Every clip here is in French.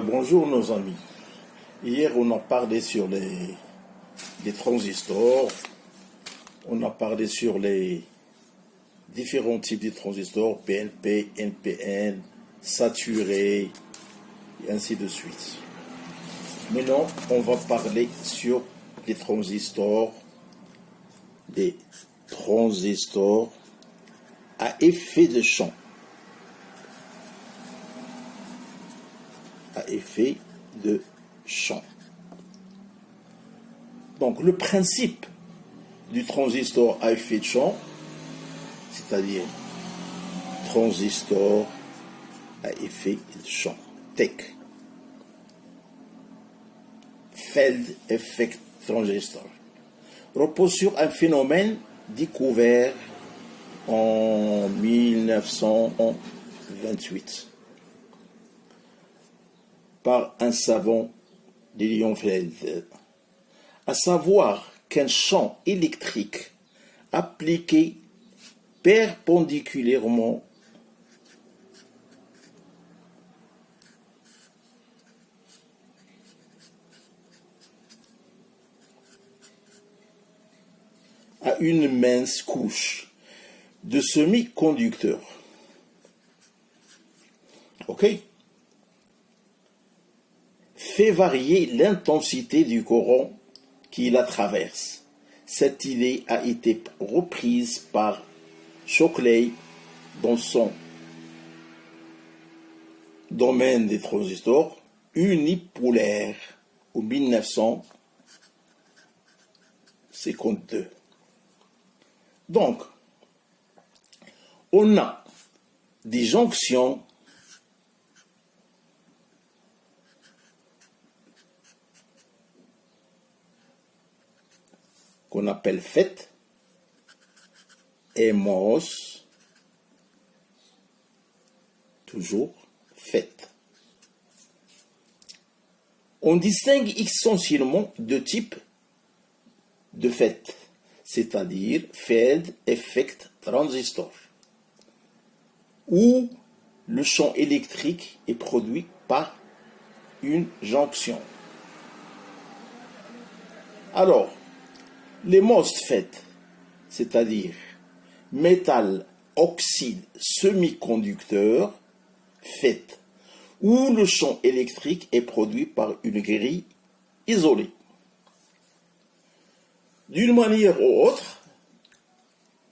Bonjour nos amis. Hier on a parlé sur les transistors, on a parlé sur les différents types de transistors, PNP, NPN, saturé, et ainsi de suite. Maintenant on va parler sur les transistors, à effet de champ. À effet de champ. Donc le principe du transistor à effet de champ, c'est-à-dire transistor à effet de champ, TEC, Field Effect Transistor, repose sur un phénomène découvert en 1928 par un savant de Lionfeld, à savoir qu'un champ électrique appliqué perpendiculairement à une mince couche de semi-conducteurs, fait varier l'intensité du courant qui la traverse. Cette idée a été reprise par Shockley dans son domaine des transistors unipolaires en 1952. Donc, on a des jonctions qu'on appelle FET et MOS, toujours FET. On distingue essentiellement deux types de FET, c'est-à-dire Field Effect Transistor, où le champ électrique est produit par une jonction. Alors, les MOSFET, c'est-à-dire métal oxyde semi-conducteur, FET, où le champ électrique est produit par une grille isolée. D'une manière ou autre,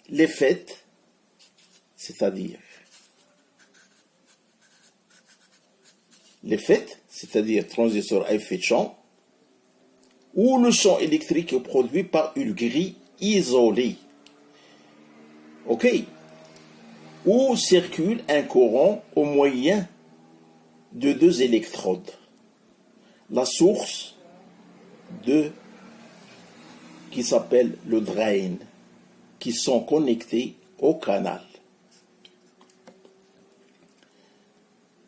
les FET, c'est-à-dire transistors à effet de champ, où le champ électrique est produit par une grille isolée, où circule un courant au moyen de deux électrodes, la source qui s'appelle le drain, qui sont connectés au canal.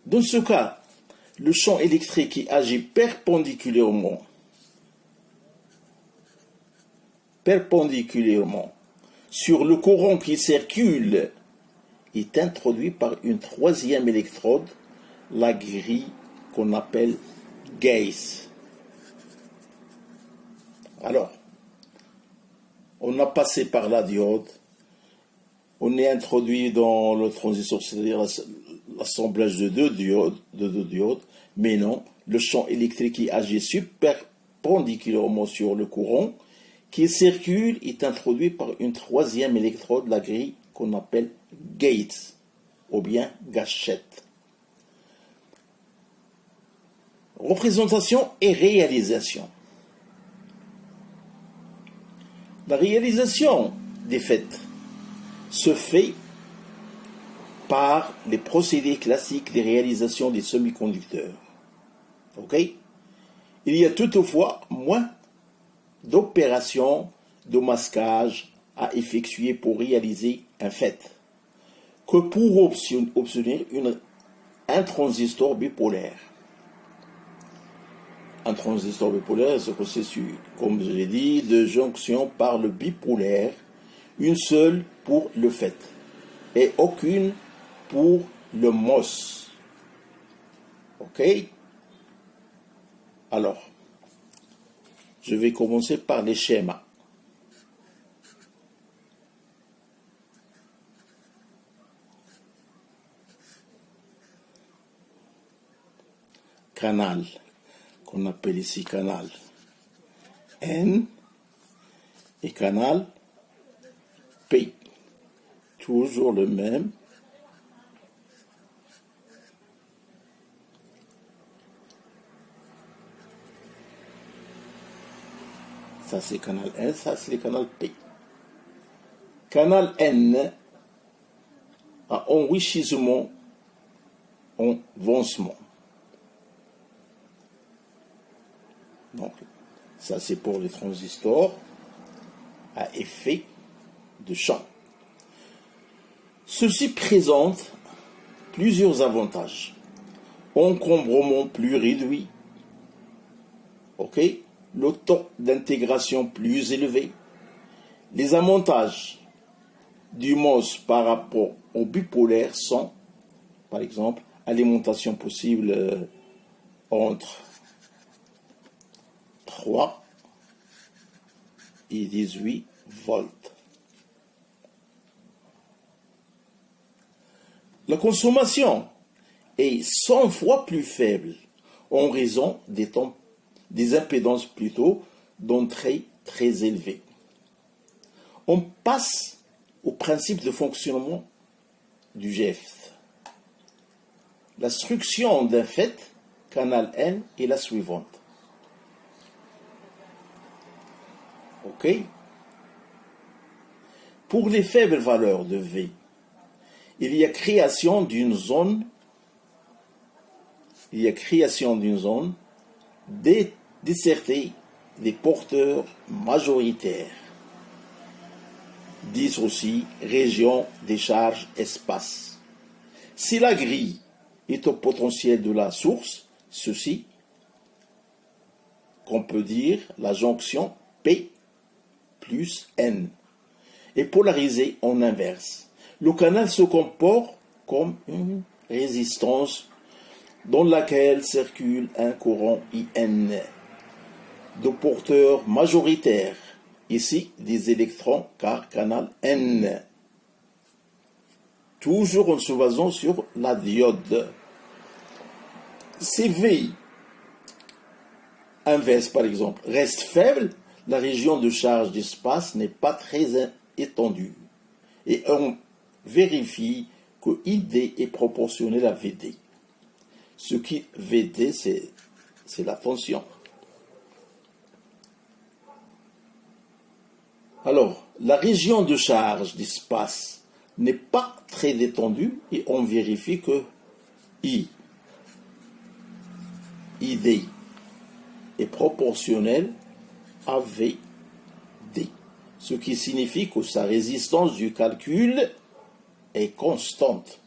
Dans ce cas, le champ électrique qui agit perpendiculairement sur le courant qui circule est introduit par une troisième électrode, la grille qu'on appelle gate. Alors, on a passé par la diode, on est introduit dans le transistor, c'est-à-dire l'assemblage de deux diodes, mais non, le champ électrique qui agit perpendiculairement sur le courant qui circule est introduit par une troisième électrode, la grille qu'on appelle gate, ou bien gâchette. Représentation et réalisation. La réalisation des FET se fait par les procédés classiques de réalisation des semi-conducteurs. Il y a toutefois moins d'opérations de masquage à effectuer pour réaliser un FET que pour obtenir un transistor bipolaire. Un transistor bipolaire se constitue, comme je l'ai dit, de jonctions par le bipolaire, une seule pour le FET et aucune pour le MOS. Alors, je vais commencer par les schémas. Canal, qu'on appelle ici canal N, et canal P. Toujours le même. Ça c'est canal N, ça c'est le canal P. Canal N a enrichissement en avancement. Donc, ça c'est pour les transistors à effet de champ. Ceci présente plusieurs avantages. Encombrement plus réduit. OK? Le temps d'intégration plus élevé. Les avantages du MOS par rapport au bipolaire sont, par exemple, alimentation possible entre 3 et 18 volts. La consommation est 100 fois plus faible en raison des impédances plutôt d'entrée très élevées. On passe au principe de fonctionnement du GF. La structure d'un fait, canal N, est la suivante. OK? Pour les faibles valeurs de V, il y a création d'une zone désertée des porteurs majoritaires. Disent aussi région des charges espace. Si la grille est au potentiel de la source, ceci, qu'on peut dire la jonction P plus N, est polarisée en inverse. Le canal se comporte comme une résistance dans laquelle circule un courant IN de porteurs majoritaires, ici des électrons car canal N. Toujours en se basant sur la diode. Si V inverse par exemple reste faible, la région de charge d'espace n'est pas très étendue. Et on vérifie que ID est proportionnel à VD. Ce qui VD, c'est la tension. Alors, la région de charge d'espace n'est pas très étendue et on vérifie que ID est proportionnel à VD. Ce qui signifie que sa résistance du calcul est constante.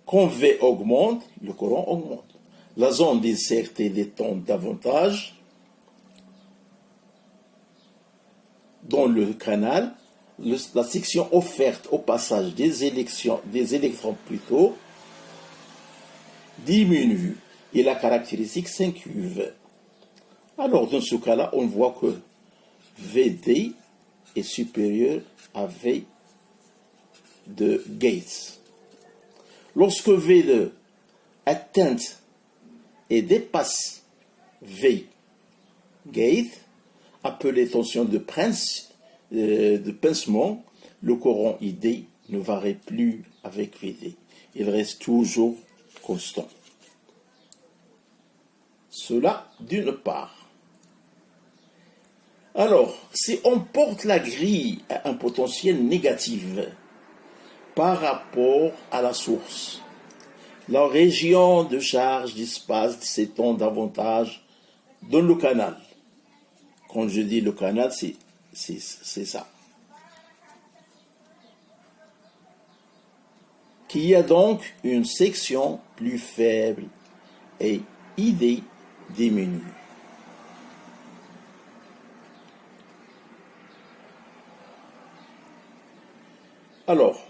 Quand V augmente, le courant augmente. La zone désertée détend davantage. Dans le canal, la section offerte au passage des électrons plutôt diminue et la caractéristique s'incurve. Alors, dans ce cas-là, on voit que VD est supérieur à V de Gates. Lorsque V2 atteint et dépasse V Gate, appelé tension de pincement, le courant ID ne varie plus avec VD. Il reste toujours constant. Cela d'une part. Alors, si on porte la grille à un potentiel négatif par rapport à la source, la région de charge d'espace s'étend davantage dans le canal. Quand je dis le canal, c'est ça. Qu'il y a donc une section plus faible et ID diminue. Alors,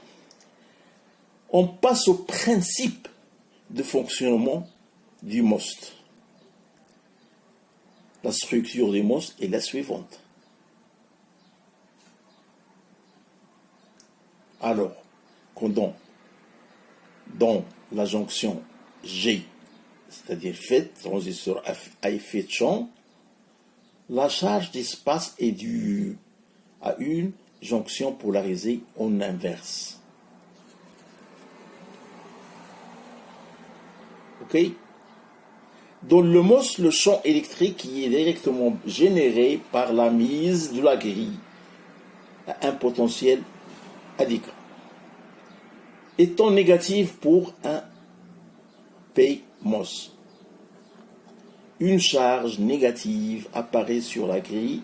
on passe au principe de fonctionnement du MOST. La structure du MOST est la suivante. Alors, dans la jonction G, c'est-à-dire FET, transistor à effet de champ, la charge d'espace est due à une jonction polarisée en inverse. Ok? Dans le MOS, le champ électrique est directement généré par la mise de la grille à un potentiel adéquat, étant négatif pour un PMOS. Une charge négative apparaît sur la grille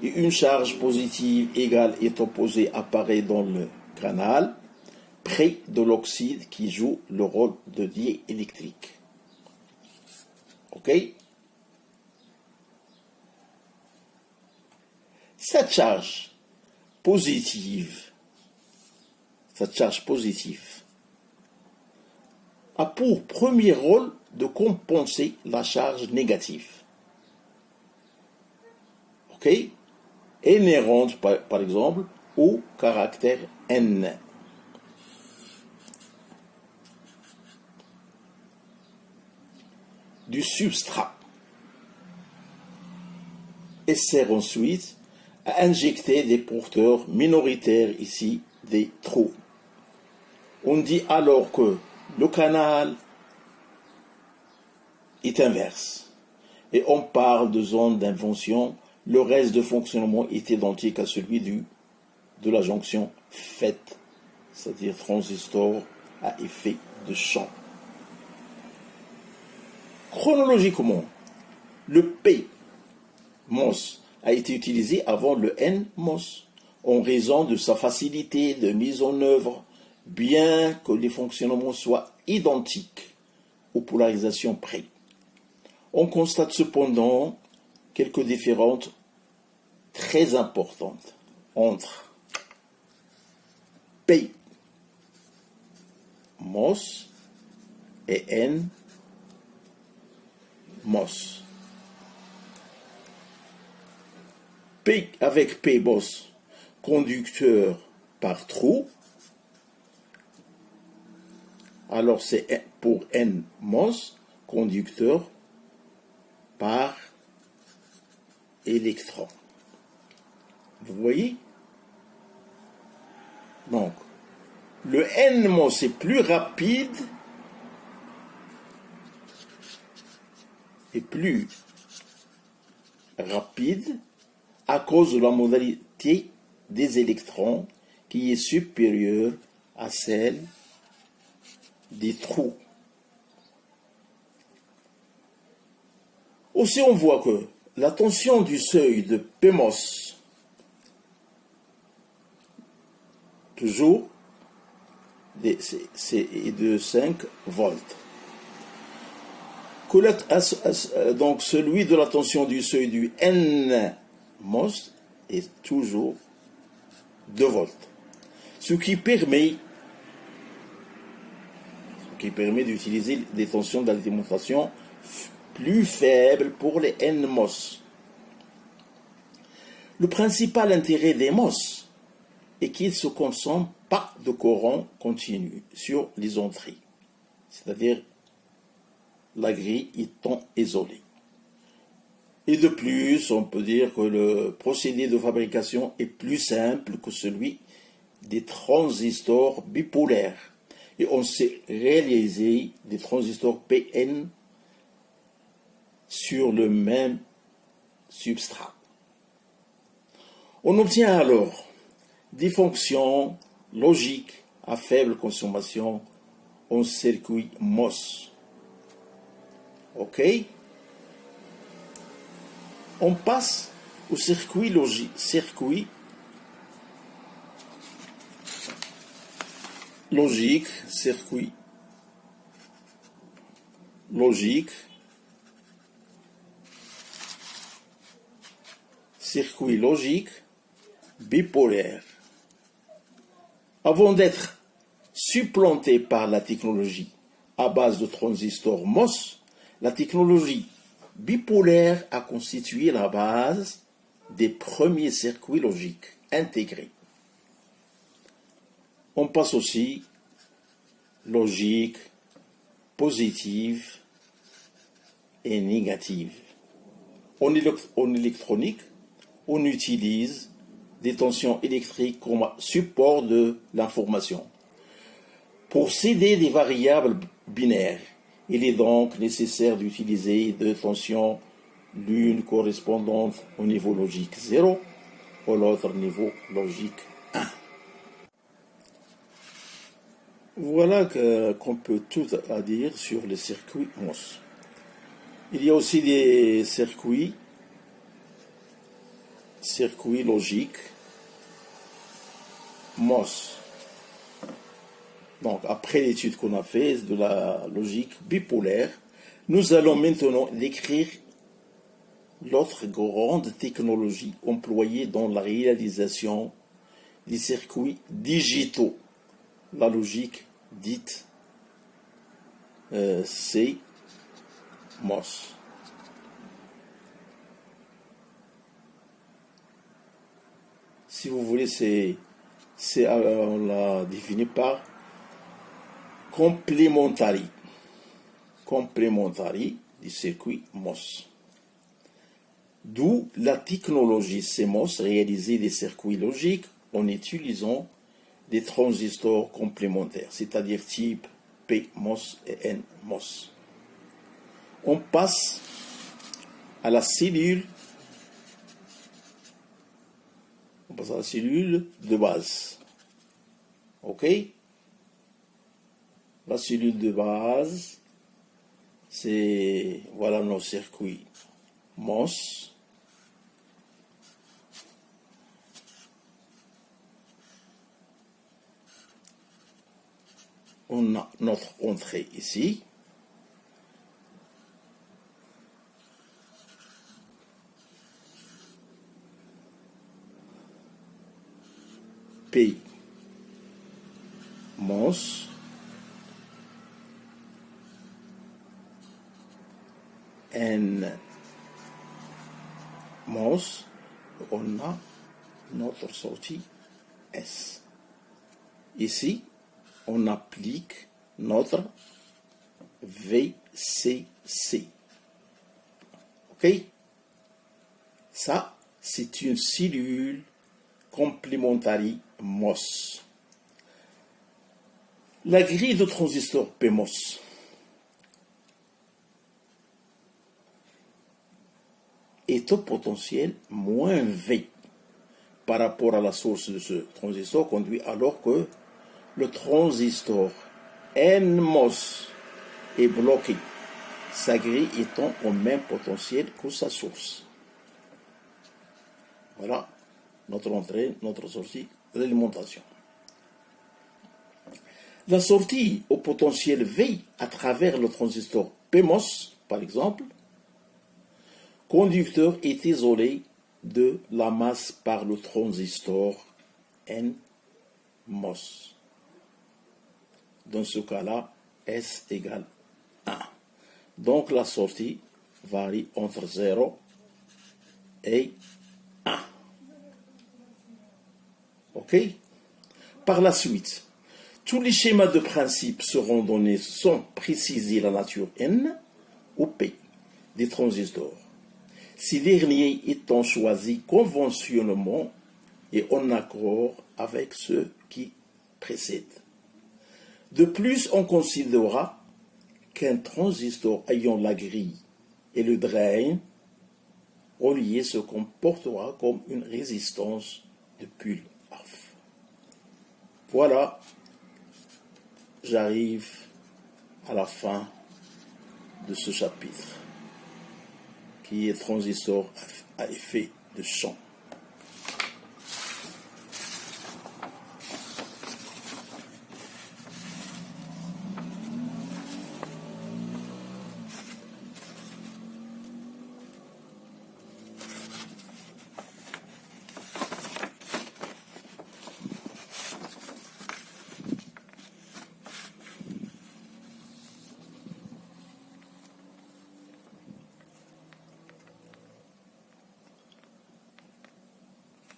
et une charge positive égale et opposée apparaît dans le canal près de l'oxyde qui joue le rôle de diélectrique. Ok? Cette charge positive a pour premier rôle de compenser la charge négative. Ok? Inhérente, par exemple, au caractère N. Du substrat et sert ensuite à injecter des porteurs minoritaires, ici des trous. On dit alors que le canal est inverse et on parle de zone d'invention. Le reste de fonctionnement est identique à celui de la jonction FET, c'est-à-dire transistor à effet de champ. Chronologiquement, le PMOS a été utilisé avant le NMOS en raison de sa facilité de mise en œuvre, bien que les fonctionnements soient identiques aux polarisations près. On constate cependant quelques différences très importantes entre PMOS et NMOS. Avec PMOS, conducteur par trou, alors c'est pour NMOS, conducteur par électron. Vous voyez? Donc, le NMOS est plus rapide à cause de la modalité des électrons qui est supérieure à celle des trous. Aussi, on voit que la tension du seuil de PMOS, toujours, est de 5 volts. Donc, celui de la tension du seuil du NMOS est toujours 2 volts. Ce qui permet d'utiliser des tensions d'alimentation plus faibles pour les NMOS. Le principal intérêt des MOS est qu'ils ne se consomment pas de courant continu sur les entrées, c'est-à-dire la grille étant isolée. Et de plus, on peut dire que le procédé de fabrication est plus simple que celui des transistors bipolaires. Et on sait réaliser des transistors PN sur le même substrat. On obtient alors des fonctions logiques à faible consommation en circuit MOS. Ok? On passe au circuit logique. Circuit logique bipolaire. Avant d'être supplanté par la technologie à base de transistors MOS, La technologie bipolaire a constitué la base des premiers circuits logiques intégrés. On passe aussi logique, positive et négative. En électronique, on utilise des tensions électriques comme support de l'information. Pour céder des variables binaires, il est donc nécessaire d'utiliser deux tensions, l'une correspondante au niveau logique 0 ou l'autre niveau logique 1. Voilà qu'on peut tout à dire sur les circuits MOS. Il y a aussi des circuits logiques MOS. Donc, après l'étude qu'on a faite de la logique bipolaire, nous allons maintenant décrire l'autre grande technologie employée dans la réalisation des circuits digitaux, la logique dite CMOS. Si vous voulez, on l'a défini par complementary du circuit MOS. D'où la technologie CMOS réaliser des circuits logiques en utilisant des transistors complémentaires, c'est-à-dire type PMOS et NMOS. On passe à la cellule de base. OK? La cellule de base, c'est, voilà nos circuits MOS. On a notre entrée ici. P MOS N MOS, on a notre sortie S. Ici, on applique notre VCC. OK? Ça, c'est une cellule complementary MOS. La grille de transistors PMOS est au potentiel moins V par rapport à la source de ce transistor, conduit alors que le transistor NMOS est bloqué, sa grille étant au même potentiel que sa source. Voilà notre entrée, notre sortie, l'alimentation. La sortie au potentiel V à travers le transistor PMOS, par exemple, conducteur est isolé de la masse par le transistor NMOS. Dans ce cas-là, S égale 1. Donc la sortie varie entre 0 et 1. OK? Par la suite, tous les schémas de principe seront donnés sans préciser la nature N ou P des transistors. Ces derniers étant choisis conventionnellement et en accord avec ceux qui précèdent. De plus, on considérera qu'un transistor ayant la grille et le drain reliés se comportera comme une résistance de pull-off. Voilà, j'arrive à la fin de ce chapitre, qui est transistor à effet de champ.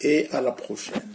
et à la prochaine.